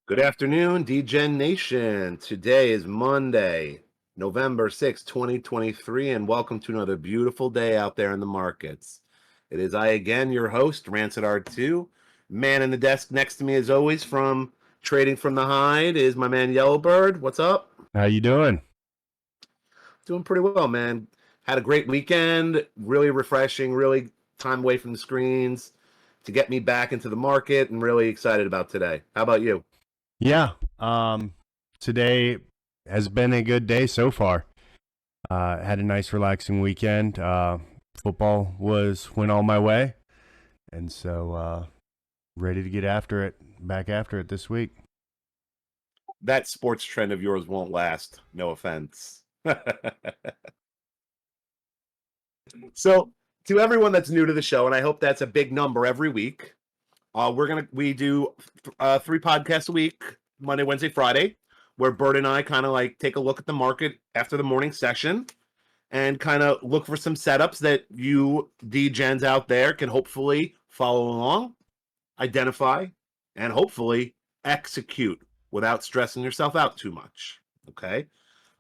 Good afternoon, DGen Nation. Today is Monday, November 6th, 2023, and welcome to another beautiful day out there in the markets. It is I again, your host, Rancid R2. Man in the desk next to me, as always, from Trading from the Hide, is my man Yellowbird. What's up? How you doing? Doing pretty well, man. Had a great weekend, really refreshing, really time away from the screens to get me back into the market and really excited about today. How about you? Yeah. Today has been a good day so far. Had a nice relaxing weekend. Football went all my way, and so ready to get back after it this week. That sports trend of yours won't last. No offense. So, to everyone that's new to the show, and I hope that's a big number every week, we do 3 podcasts a week, Monday, Wednesday, Friday, where Bert and I kind of like take a look at the market after the morning session and kind of look for some setups that you D-gens out there can hopefully follow along, identify, and hopefully execute without stressing yourself out too much. Okay.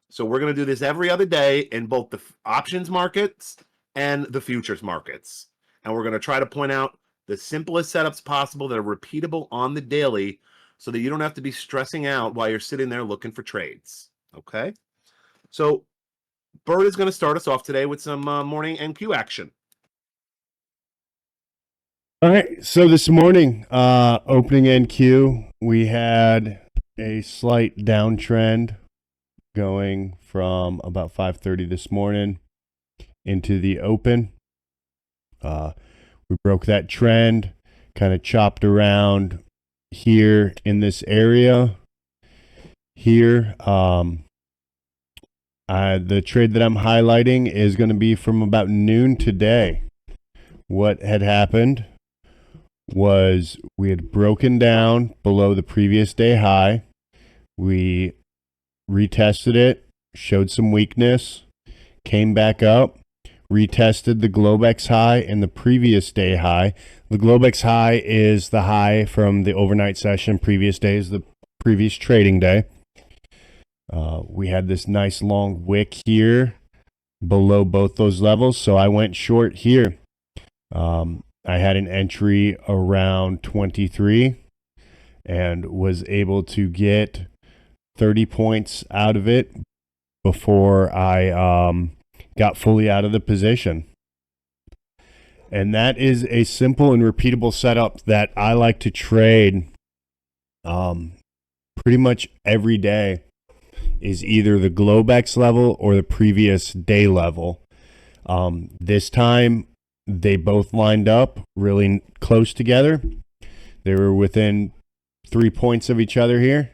So we're going to do this every other day in both the options markets and the futures markets. And we're going to try to point out the simplest setups possible that are repeatable on the daily so that you don't have to be stressing out while you're sitting there looking for trades. Okay. So Bert is going to start us off today with some morning NQ action. All right. So this morning, opening NQ, we had a slight downtrend going from about 5:30 this morning into the open. We broke that trend, kind of chopped around here in this area. Here, the trade that I'm highlighting is going to be from about noon today. What had happened was we had broken down below the previous day high. We retested it, showed some weakness, came back up, retested the Globex high and the previous day high. The Globex high is the high from the overnight session. Previous day is the previous trading day. We had this nice long wick here below both those levels, so I went short here. I had an entry around 23 and was able to get 30 points out of it before I got fully out of the position. And that is a simple and repeatable setup that I like to trade pretty much every day. Is either the Globex level or the previous day level. This time, they both lined up really close together. They were within 3 points of each other here.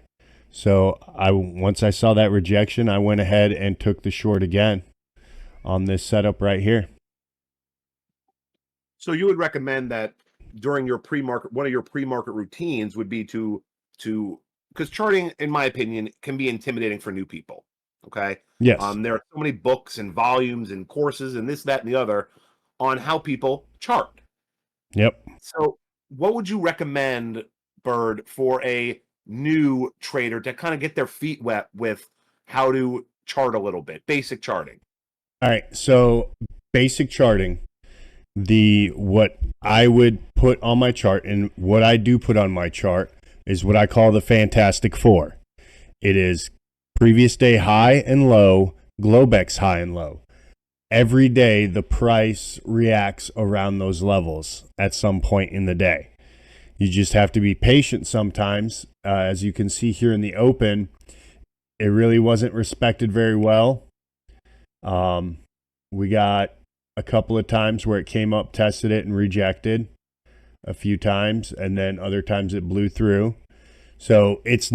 So once I saw that rejection, I went ahead and took the short again on this setup right here. So you would recommend that during your pre-market, one of your pre-market routines would be to because charting, in my opinion, can be intimidating for new people. Okay. Yes. There are so many books and volumes and courses and this, that, and the other on how people chart. Yep. So what would you recommend, Bird, for a new trader to kind of get their feet wet with how to chart a little bit, basic charting? All right. So basic charting, what I would put on my chart and what I do put on my chart is what I call the Fantastic Four. It is previous day high and low, Globex high and low. Every day, the price reacts around those levels at some point in the day. You just have to be patient sometimes. As you can see here in the open, it really wasn't respected very well. We got a couple of times where it came up, tested it, and rejected a few times, and then other times it blew through. So it's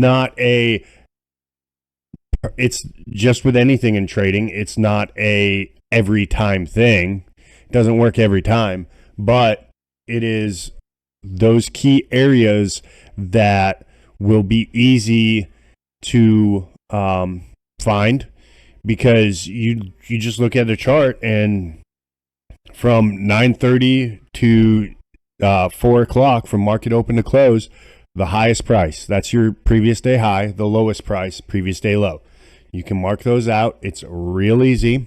just with anything in trading, it's not a every time thing. It doesn't work every time, but it is those key areas that will be easy to find because you just look at a chart and from 9:30 to 4 o'clock from market open to close, the highest price. That's your previous day high, the lowest price, previous day low. You can mark those out. It's real easy.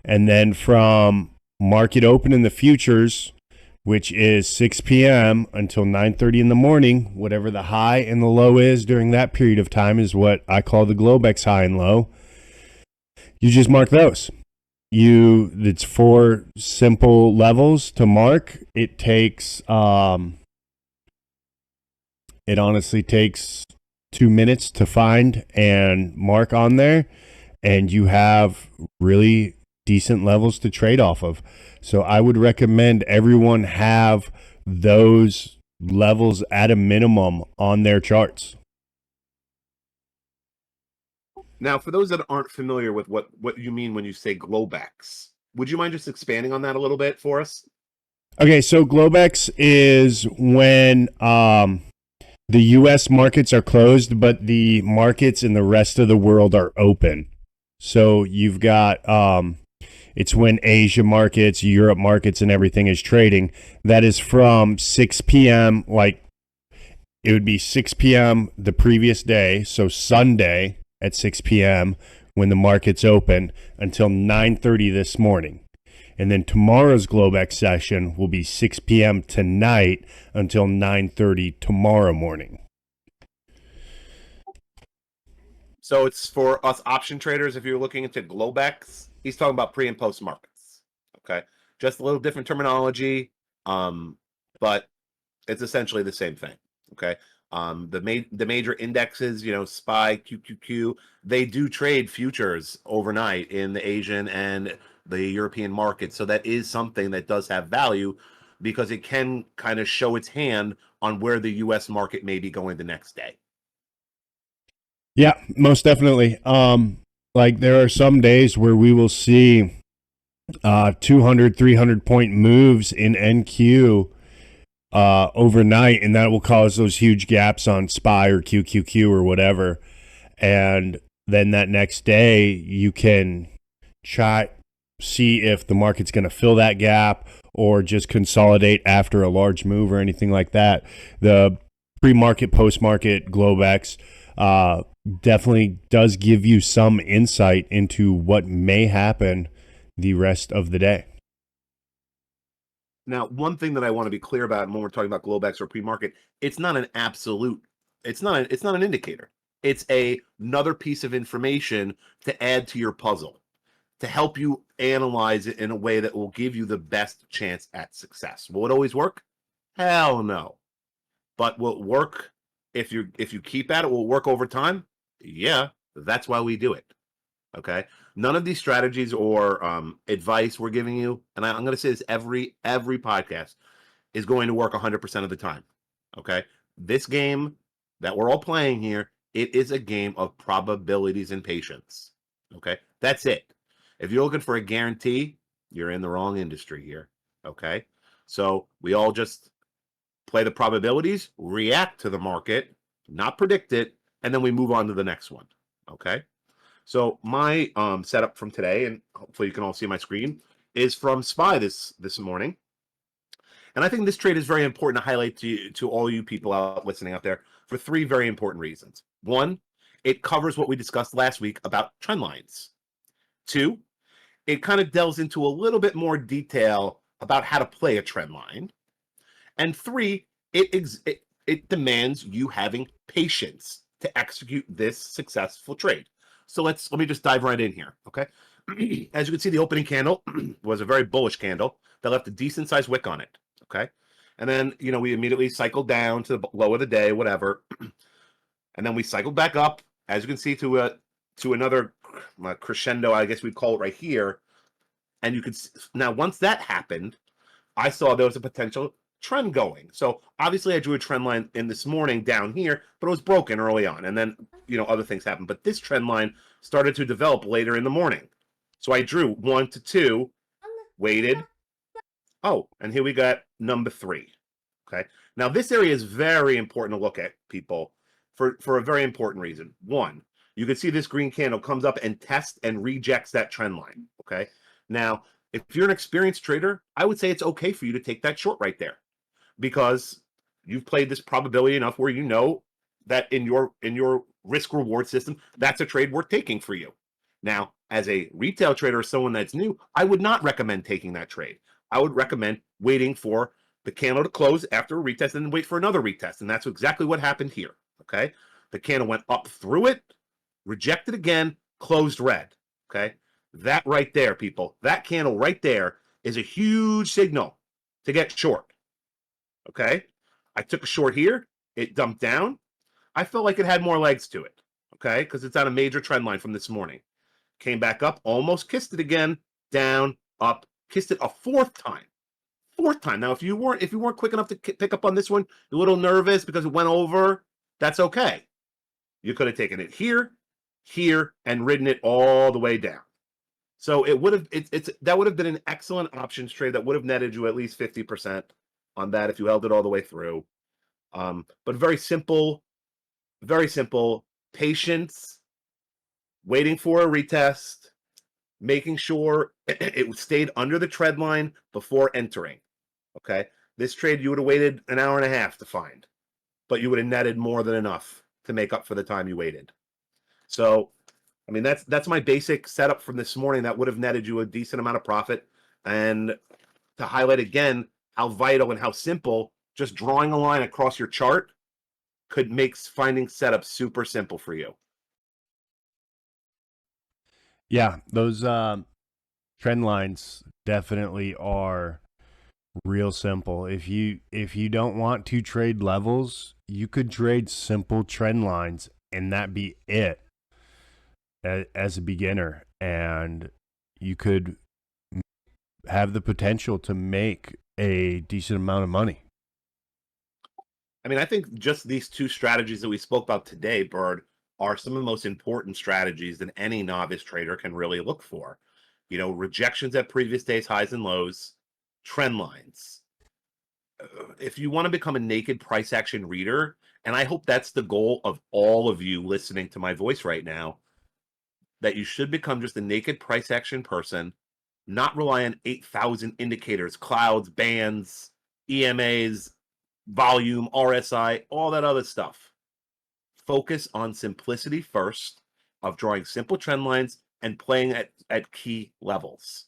And then from market open in the futures, which is 6 p.m. until 9:30 in the morning, whatever the high and the low is during that period of time is what I call the Globex high and low. You just mark those. It's 4 simple levels to mark. It honestly takes 2 minutes to find and mark on there, and you have really decent levels to trade off of. So I would recommend everyone have those levels at a minimum on their charts. Now, for those that aren't familiar with what you mean when you say Globex, would you mind just expanding on that a little bit for us? Okay, so Globex is when the U.S. markets are closed, but the markets in the rest of the world are open. So you've got it's when Asia markets, Europe markets, and everything is trading. That is from 6 p.m. Like it would be 6 p.m. the previous day, so Sunday at 6 p.m. when the markets open until 9:30 this morning. And then tomorrow's Globex session will be 6 p.m. tonight until 9:30 tomorrow morning. So it's for us option traders. If you're looking into Globex, he's talking about pre and post markets. Okay, just a little different terminology, but it's essentially the same thing. Okay, the major indexes, SPY, QQQ, they do trade futures overnight in the Asian and the European market. So that is something that does have value because it can kind of show its hand on where the U.S. market may be going the next day. Yeah, most definitely. Like there are some days where we will see 200, 300 point moves in NQ overnight, and that will cause those huge gaps on SPY or QQQ or whatever. And then that next day, you can see if the market's going to fill that gap or just consolidate after a large move or anything like that. The pre-market, post-market Globex definitely does give you some insight into what may happen the rest of the day. Now, one thing that I want to be clear about when we're talking about Globex or pre-market, it's not an absolute, it's not an indicator. It's another piece of information to add to your puzzle, to help you analyze it in a way that will give you the best chance at success. Will it always work? Hell no. But will it work if you keep at it? Will it work over time? Yeah, that's why we do it. Okay. None of these strategies or advice we're giving you, and I'm going to say this every podcast, is going to work 100% of the time. Okay. This game that we're all playing here, it is a game of probabilities and patience. Okay. That's it. If you're looking for a guarantee, you're in the wrong industry here. Okay. So we all just play the probabilities, react to the market, not predict it, and then we move on to the next one. Okay. So my setup from today, and hopefully you can all see my screen, is from SPY this morning. And I think this trade is very important to highlight to all you people out listening out there for 3 very important reasons. 1, it covers what we discussed last week about trend lines. 2, it kind of delves into a little bit more detail about how to play a trend line. And 3, it demands you having patience to execute this successful trade. So let me just dive right in here, okay? As you can see, the opening candle was a very bullish candle that left a decent sized wick on it, okay? And then, we immediately cycled down to the low of the day, whatever. And then we cycled back up, as you can see, to another crescendo, I guess we'd call it right here. And you could now, once that happened, I saw there was a potential trend going. So obviously I drew a trend line in this morning down here, but it was broken early on. And then, other things happened. But this trend line started to develop later in the morning. So I drew 1 to 2, waited. Oh, and here we got number 3. Okay. Now this area is very important to look at, people, for a very important reason. 1, you can see this green candle comes up and tests and rejects that trend line. Okay. Now, if you're an experienced trader, I would say it's okay for you to take that short right there, because you've played this probability enough where you know that in your risk reward system, that's a trade worth taking for you. Now, as a retail trader or someone that's new, I would not recommend taking that trade. I would recommend waiting for the candle to close after a retest and then wait for another retest. And that's exactly what happened here. Okay. The candle went up through it, rejected again, closed red. Okay. That right there, people, that candle right there is a huge signal to get short. Okay. I took a short here. It dumped down. I felt like it had more legs to it. Okay. Because it's on a major trend line from this morning. Came back up, almost kissed it again, down, up, kissed it a fourth time. Fourth time. Now, if you weren't quick enough to pick up on this one, you're a little nervous because it went over. That's okay. You could have taken it here, here, and ridden it all the way down. So it would have that would have been an excellent options trade that would have netted you at least 50% on that if you held it all the way through. But very simple, patience, waiting for a retest, making sure it stayed under the trend line before entering. Okay. This trade you would have waited an hour and a half to find, but you would have netted more than enough to make up for the time you waited. So, I mean, that's my basic setup from this morning that would have netted you a decent amount of profit. And to highlight again how vital and how simple just drawing a line across your chart could make finding setups super simple for you. Yeah, those trend lines definitely are real simple. If you don't want to trade levels, you could trade simple trend lines and that be it as a beginner, and you could have the potential to make a decent amount of money. I mean, I think just these two strategies that we spoke about today, Bird, are some of the most important strategies that any novice trader can really look for. You know, rejections at previous days, highs and lows, trend lines. If you want to become a naked price action reader, and I hope that's the goal of all of you listening to my voice right now, that you should become just a naked price action person, not rely on 8,000 indicators, clouds, bands, EMAs, volume, RSI, all that other stuff. Focus on simplicity first of drawing simple trend lines and playing at key levels.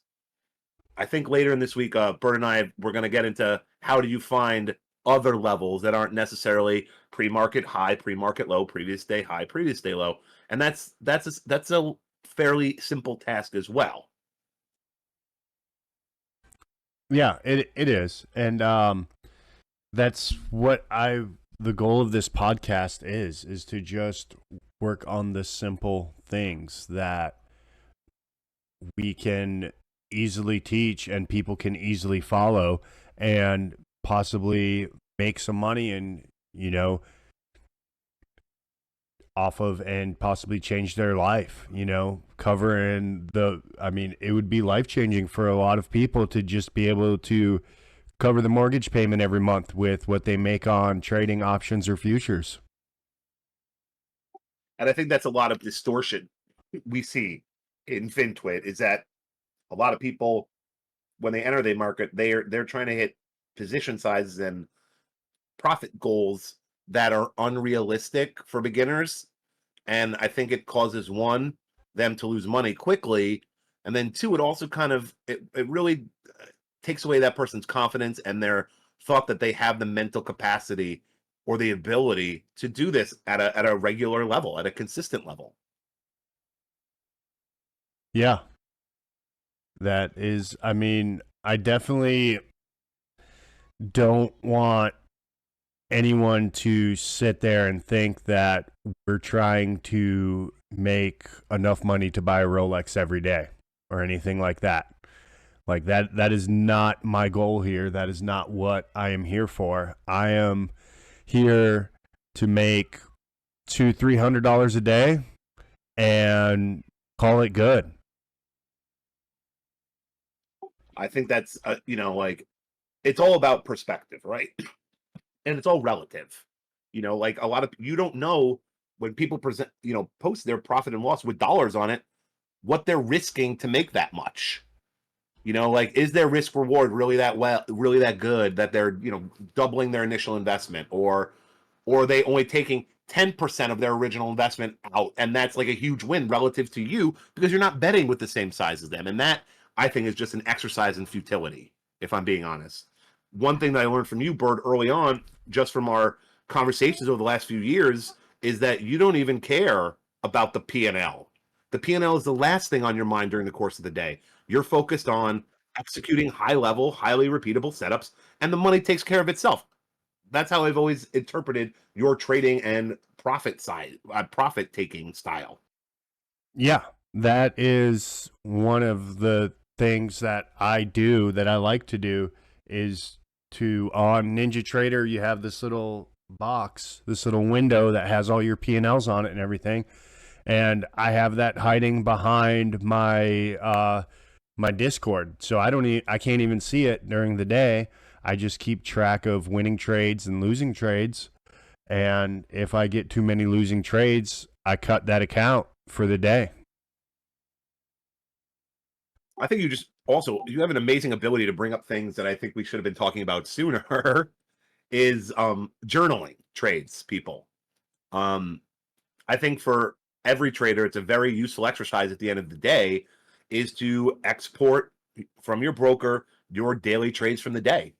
I think later in this week, Bert and I, we're going to get into how do you find other levels that aren't necessarily pre-market high, pre-market low, previous day high, previous day low. And that's a fairly simple task as well. Yeah, it is. And that's what the goal of this podcast is to just work on the simple things that we can easily teach and people can easily follow and possibly make some money and, off of, and possibly change their life, covering it would be life changing for a lot of people to just be able to cover the mortgage payment every month with what they make on trading options or futures. And I think that's a lot of distortion we see in FinTwit is that a lot of people, when they enter the market, they're trying to hit position sizes and profit goals that are unrealistic for beginners. And I think it causes them to lose money quickly. And then two, it also it really takes away that person's confidence and their thought that they have the mental capacity or the ability to do this at a regular level, at a consistent level. Yeah. That is, I definitely don't want anyone to sit there and think that we're trying to make enough money to buy a Rolex every day or anything like that. Like that is not my goal here. That is not what I am here for. I am here to make $200-300 a day and call it good. I think that's it's all about perspective, right? And it's all relative. Like a lot of you don't know when people post their profit and loss with dollars on it, what they're risking to make that much. Like, is their risk reward really that good that they're, doubling their initial investment, or are they only taking 10% of their original investment out, and that's like a huge win relative to you because you're not betting with the same size as them. And that, I think, is just an exercise in futility, if I'm being honest. One thing that I learned from you, Bird, early on, just from our conversations over the last few years, is that you don't even care about the P&L. The P&L is the last thing on your mind during the course of the day. You're focused on executing high level, highly repeatable setups, and the money takes care of itself. That's how I've always interpreted your trading and profit taking style. Yeah, that is one of the things that I do that I like to do is to on NinjaTrader you have this little box, this little window that has all your P&Ls on it and everything. And I have that hiding behind my Discord. So I can't even see it during the day. I just keep track of winning trades and losing trades. And if I get too many losing trades, I cut that account for the day. I think you have an amazing ability to bring up things that I think we should have been talking about sooner. Is journaling trades, people. I think for every trader, it's a very useful exercise at the end of the day is to export from your broker your daily trades from the day.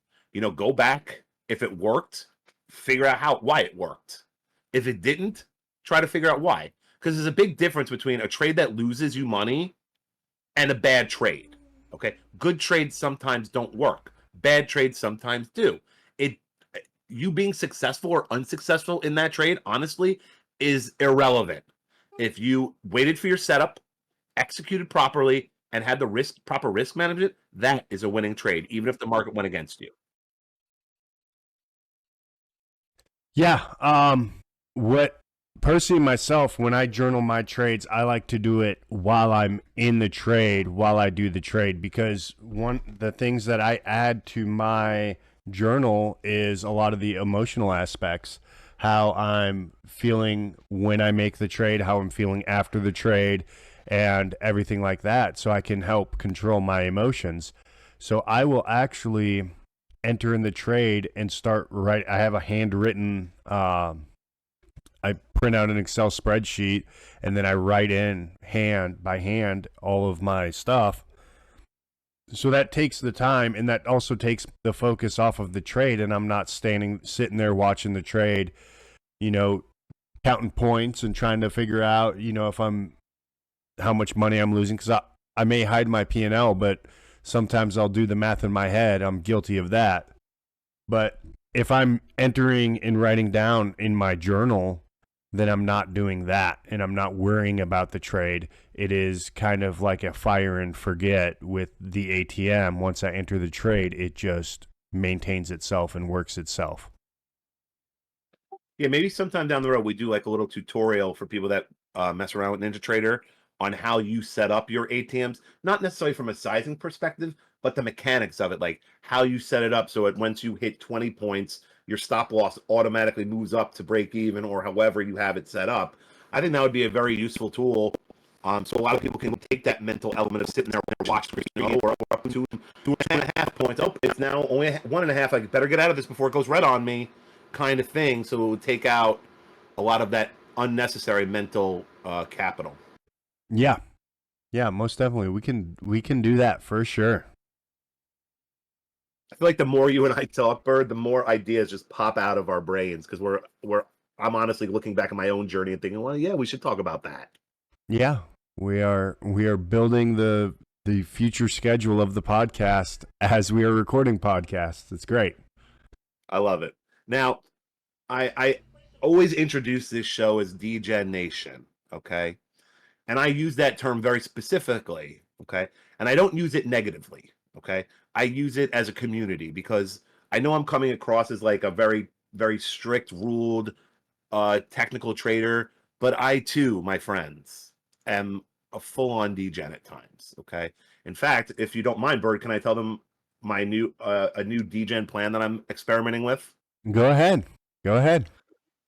Go back. If it worked, figure out why it worked. If it didn't, try to figure out why. Because there's a big difference between a trade that loses you money and a bad trade. Okay, good trades sometimes don't work. Bad trades sometimes do. It You being successful or unsuccessful in that trade, honestly, is irrelevant. If you waited for your setup, executed properly, and had the proper risk management, that is a winning trade, even if the market went against you. Yeah. What personally myself, when I journal my trades, I like to do it while I'm in the trade, while I do the trade, because the things that I add to my journal is a lot of the emotional aspects, how I'm feeling when I make the trade, how I'm feeling after the trade, and everything like that. So I can help control my emotions. So I will actually enter in the trade and start right. I have a handwritten. I print out an Excel spreadsheet and then I write in hand by hand all of my stuff. So that takes the time and that also takes the focus off of the trade. And I'm not sitting there watching the trade, counting points and trying to figure out, if how much money I'm losing. Cause I may hide my P&L, but sometimes I'll do the math in my head. I'm guilty of that. But if I'm entering and writing down in my journal, then I'm not doing that and I'm not worrying about the trade. It is kind of like a fire and forget with the ATM. Once I enter the trade, it just maintains itself and works itself. Yeah, maybe sometime down the road we do like a little tutorial for people that mess around with NinjaTrader on how you set up your ATMs, not necessarily from a sizing perspective, but the mechanics of it, like how you set it up so that once you hit 20 points, your stop loss automatically moves up to break even or however you have it set up. I think that would be a very useful tool. So a lot of people can take that mental element of sitting there watching or up to 2.5 points. Oh, it's now only 1.5. I better get out of this before it goes red on me, kind of thing. So it would take out a lot of that unnecessary mental capital. Yeah. Yeah, most definitely. We can do that for sure. I feel like the more you and I talk, Bird, the more ideas just pop out of our brains because I'm honestly looking back at my own journey and thinking, well, yeah, we should talk about that. Yeah. We are building the future schedule of the podcast as we are recording podcasts. It's great. I love it. Now, I always introduce this show as DGen Nation, okay? And I use that term very specifically, okay? And I don't use it negatively, okay? I use it as a community because I know I'm coming across as like a very, very strict, ruled, technical trader, but I too, my friends, am a full-on degen at times, okay? In fact, if you don't mind, Bird, can I tell them my a new degen plan that I'm experimenting with? Go ahead. Go ahead.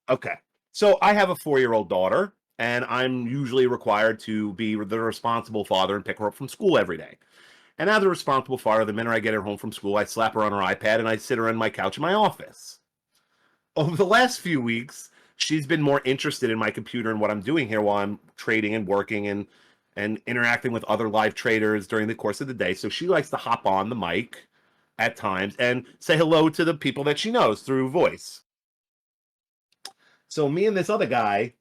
Okay. So I have a 4-year-old daughter, and I'm usually required to be the responsible father and pick her up from school every day. And as a responsible father, the minute I get her home from school, I slap her on her iPad and I sit her on my couch in my office. Over the last few weeks, she's been more interested in my computer and what I'm doing here while I'm trading and working and interacting with other live traders during the course of the day. So she likes to hop on the mic at times and say hello to the people that she knows through voice. So me and this other guy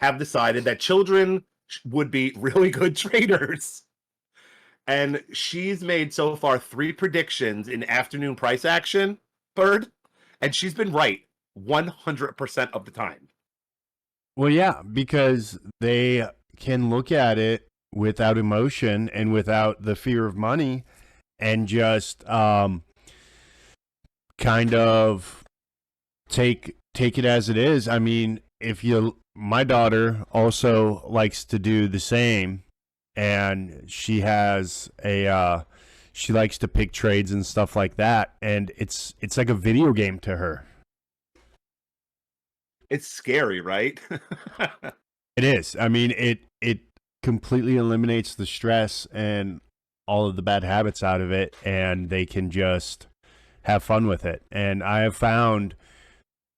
have decided that children would be really good traders. And she's made so far 3 predictions in afternoon price action, Bird, and she's been right 100% of the time. Well, yeah, because they can look at it without emotion and without the fear of money and just kind of take it as it is. I mean, my daughter also likes to do the same, and she has she likes to pick trades and stuff like that, and it's like a video game to her. It's scary, right? It is. I mean, it completely eliminates the stress and all of the bad habits out of it, and they can just have fun with it. And I have found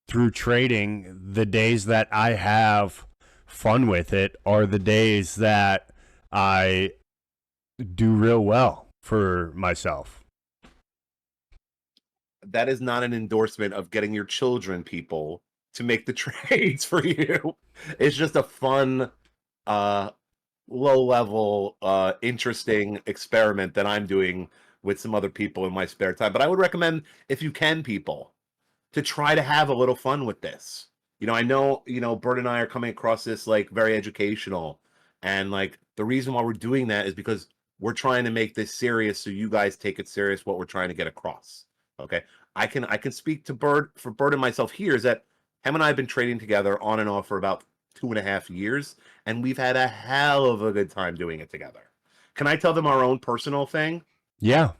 through trading, the days that I have fun with it are the days that I do real well for myself. That is not an endorsement of getting your children, people, to make the trades for you. It's just a fun, low level, interesting experiment that I'm doing with some other people in my spare time. But I would recommend, if you can, people, to try to have a little fun with this. I know, Bert and I are coming across this like very educational. And like the reason why we're doing that is because we're trying to make this serious so you guys take it serious what we're trying to get across. Okay. I can speak to Bert and myself here is that him and I have been trading together on and off for about 2.5 years, and we've had a hell of a good time doing it together. Can I tell them our own personal thing? Yeah,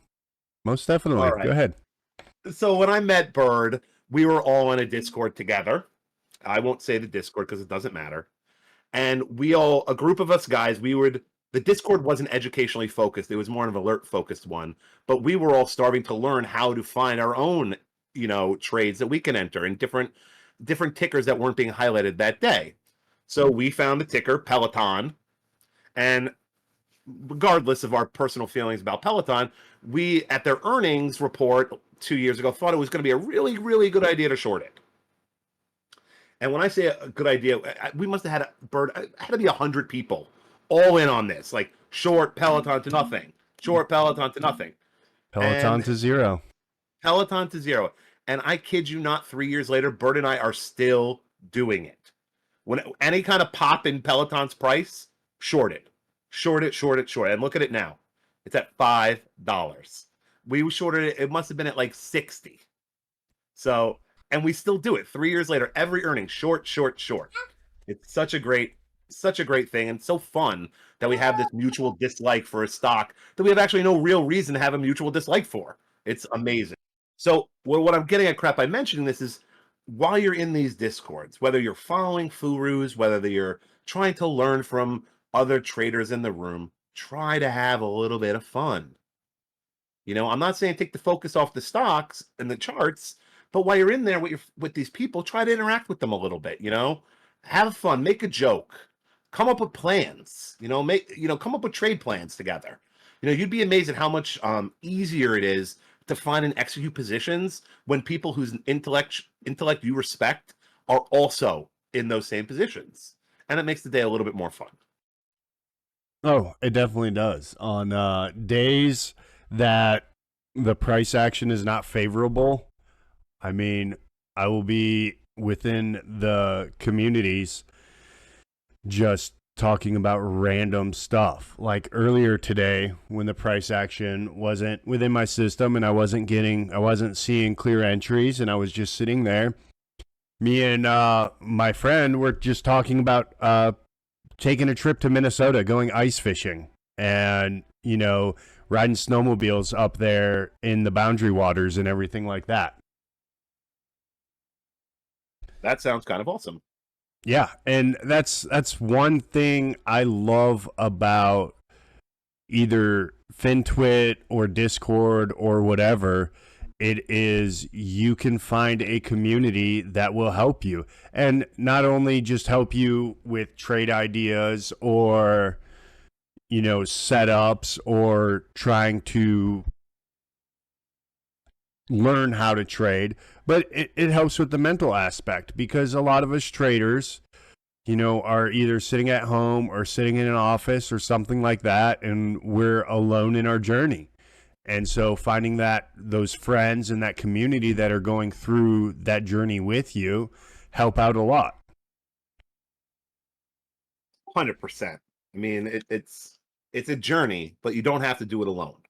most definitely. All right. Go ahead. So when I met Bird, we were all on a Discord together. I won't say the Discord because it doesn't matter. And a group of us guys, the Discord wasn't educationally focused. It was more of an alert focused one. But we were all starving to learn how to find our own, trades that we can enter in different tickers that weren't being highlighted that day. So we found the ticker Peloton. And regardless of our personal feelings about Peloton, we, at their earnings report 2 years ago, thought it was going to be a really, really good idea to short it. And when I say a good idea, we must have had to be 100 people all in on this, like short Peloton to nothing, short Peloton to nothing, Peloton to zero. Peloton to zero. And I kid you not, 3 years later, Bert and I are still doing it. When any kind of pop in Peloton's price, short it. And look at it now. It's at $5. We shorted it. It must have been at like 60. So, and we still do it 3 years later. Every earning, short. It's such a great thing and so fun that we have this mutual dislike for a stock that we have actually no real reason to have a mutual dislike for. It's amazing. So what I'm getting at crap by mentioning this is while you're in these discords, whether you're following Furus, whether you're trying to learn from other traders in the room, try to have a little bit of fun. I'm not saying take the focus off the stocks and the charts, but while you're in there with these people, try to interact with them a little bit. Have fun, make a joke, come up with plans. Come up with trade plans together. You'd be amazed at how much easier it is to find and execute positions when people whose intellect you respect are also in those same positions, and it makes the day a little bit more fun. Oh, it definitely does. On days that the price action is not favorable, I mean, I will be within the communities just talking about random stuff. Like earlier today, when the price action wasn't within my system and I wasn't seeing clear entries and I was just sitting there, me and my friend were just talking about taking a trip to Minnesota, going ice fishing, and riding snowmobiles up there in the Boundary Waters and everything like that. That sounds kind of awesome. Yeah, and that's one thing I love about either FinTwit or Discord or whatever, it is you can find a community that will help you. And not only just help you with trade ideas or, setups or trying to learn how to trade, but it helps with the mental aspect because a lot of us traders, are either sitting at home or sitting in an office or something like that, and we're alone in our journey. And so finding those friends and that community that are going through that journey with you help out a lot. 100%. I mean, it's a journey, but you don't have to do it alone.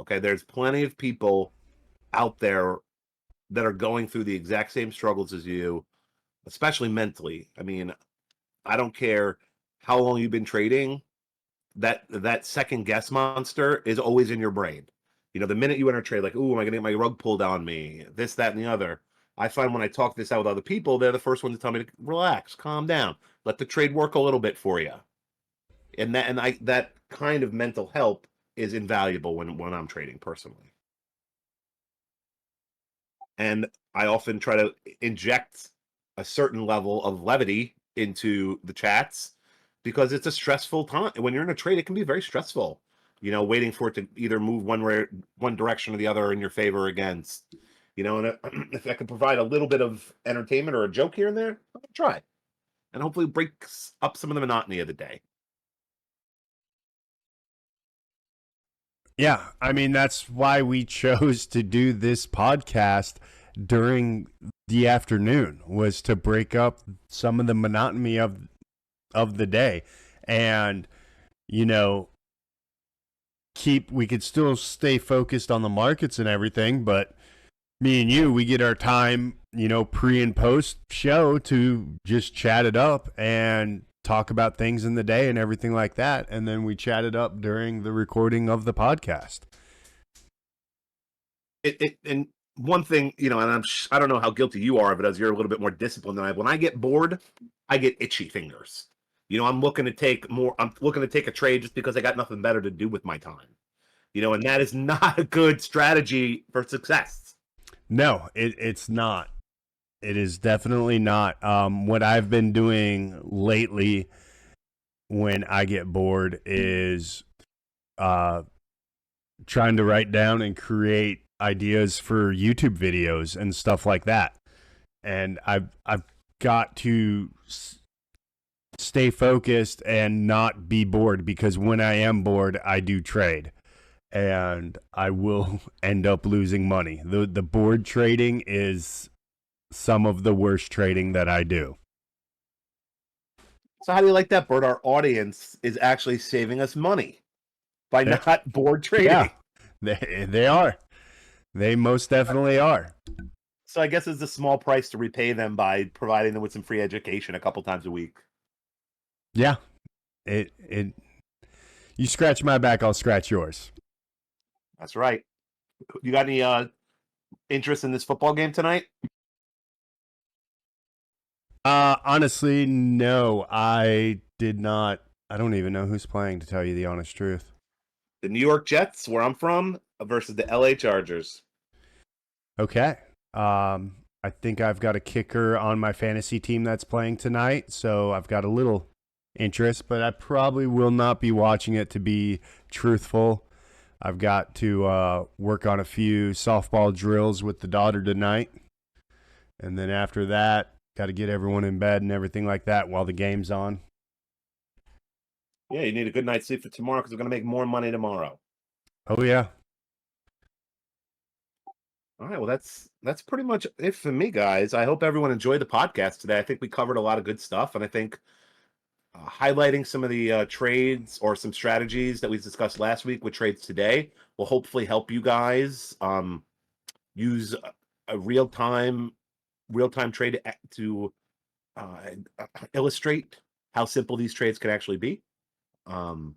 Okay, there's plenty of people out there that are going through the exact same struggles as you, especially mentally. I mean, I don't care how long you've been trading, that second guess monster is always in your brain. The minute you enter trade, like, ooh, am I gonna get my rug pulled on me? This, that, and the other. I find when I talk this out with other people, they're the first ones to tell me to relax, calm down, let the trade work a little bit for you. And that kind of mental help is invaluable when I'm trading personally. And I often try to inject a certain level of levity into the chats because it's a stressful time. When you're in a trade, it can be very stressful, waiting for it to either move one direction or the other in your favor or against, and if I could provide a little bit of entertainment or a joke here and there, I'll try. And hopefully breaks up some of the monotony of the day. Yeah, I mean, that's why we chose to do this podcast during the afternoon, was to break up some of the monotony of the day. And, we could still stay focused on the markets and everything, but me and you, we get our time, pre and post show to just chat it up and talk about things in the day and everything like that. And then we chat it up during the recording of the podcast. And one thing, and I don't know how guilty you are of it, as you're a little bit more disciplined than I. When I get bored, I get itchy fingers. I'm looking to take a trade just because I got nothing better to do with my time. And that is not a good strategy for success. No, it's not. It is definitely not. What I've been doing lately when I get bored is trying to write down and create ideas for YouTube videos and stuff like that. And I've got to stay focused and not be bored, because when I am bored, I do trade. And I will end up losing money. The board trading is some of the worst trading that I do. So how do you like that, Bert? Our audience is actually saving us money by not board trading. Yeah, they are. They most definitely are. So I guess it's a small price to repay them by providing them with some free education a couple times a week. Yeah. You scratch my back, I'll scratch yours. That's right. You got any interest in this football game tonight? Honestly, no. I did not. I don't even know who's playing, to tell you the honest truth. The New York Jets, where I'm from, versus the LA Chargers. Okay. I think I've got a kicker on my fantasy team that's playing tonight, so I've got a little interest, but I probably will not be watching it, to be truthful. I've got to work on a few softball drills with the daughter tonight. And then after that, got to get everyone in bed and everything like that while the game's on. Yeah, you need a good night's sleep for tomorrow, because we're going to make more money tomorrow. Oh, yeah. All right, well, that's pretty much it for me, guys. I hope everyone enjoyed the podcast today. I think we covered a lot of good stuff, and I think highlighting some of the trades or some strategies that we discussed last week with trades today will hopefully help you guys use a real-time trade to illustrate how simple these trades can actually be. Bird,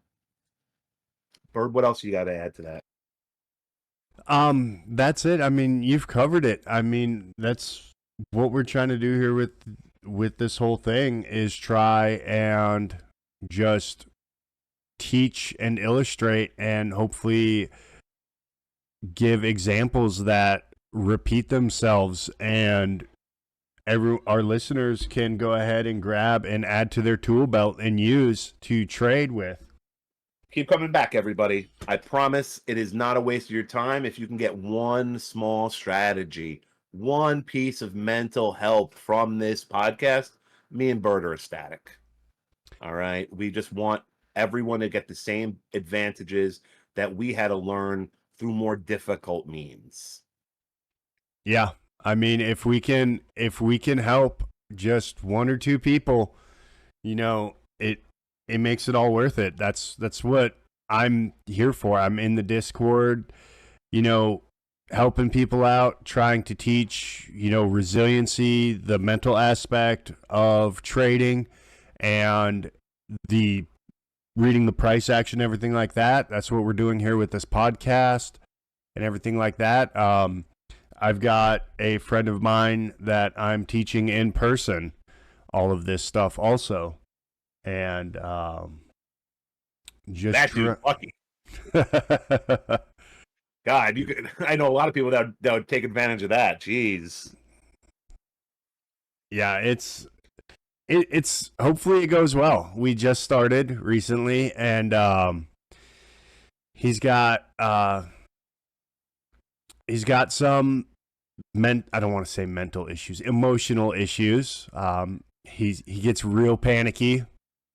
what else you got to add to that? That's it. I mean, you've covered it. I mean, that's what we're trying to do here with this whole thing, is try and just teach and illustrate and hopefully give examples that repeat themselves, and our listeners can go ahead and grab and add to their tool belt and use to trade with. Keep coming back, everybody. I promise it is not a waste of your time if you can get one small strategy, one piece of mental help from this podcast. Me and Bert are ecstatic. All right. We just want everyone to get the same advantages that we had to learn through more difficult means. Yeah. I mean, if we can help just one or two people, it makes it all worth it. That's what I'm here for. I'm in the Discord, helping people out, trying to teach, resiliency, the mental aspect of trading, and the reading the price action, everything like that. That's what we're doing here with this podcast and everything like that. I've got a friend of mine that I'm teaching in person all of this stuff also. And just that dude's lucky. God, I know a lot of people that would take advantage of that. Jeez. Yeah, it's hopefully it goes well. We just started recently, and he's got some I don't want to say mental issues, emotional issues. He gets real panicky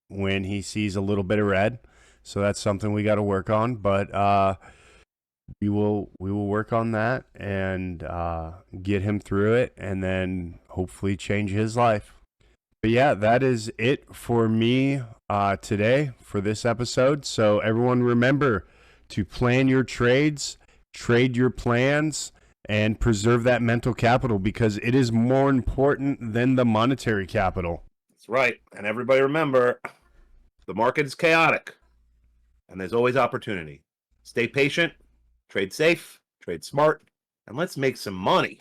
when he sees a little bit of red, so that's something we got to work on. But we will work on that and get him through it, and then hopefully change his life. But yeah, that is it for me today for this episode. So everyone, remember to plan your trades, trade your plans, and preserve that mental capital, because it is more important than the monetary capital. That's right. And everybody remember, the market is chaotic, and there's always opportunity. Stay patient, trade safe, trade smart, and let's make some money.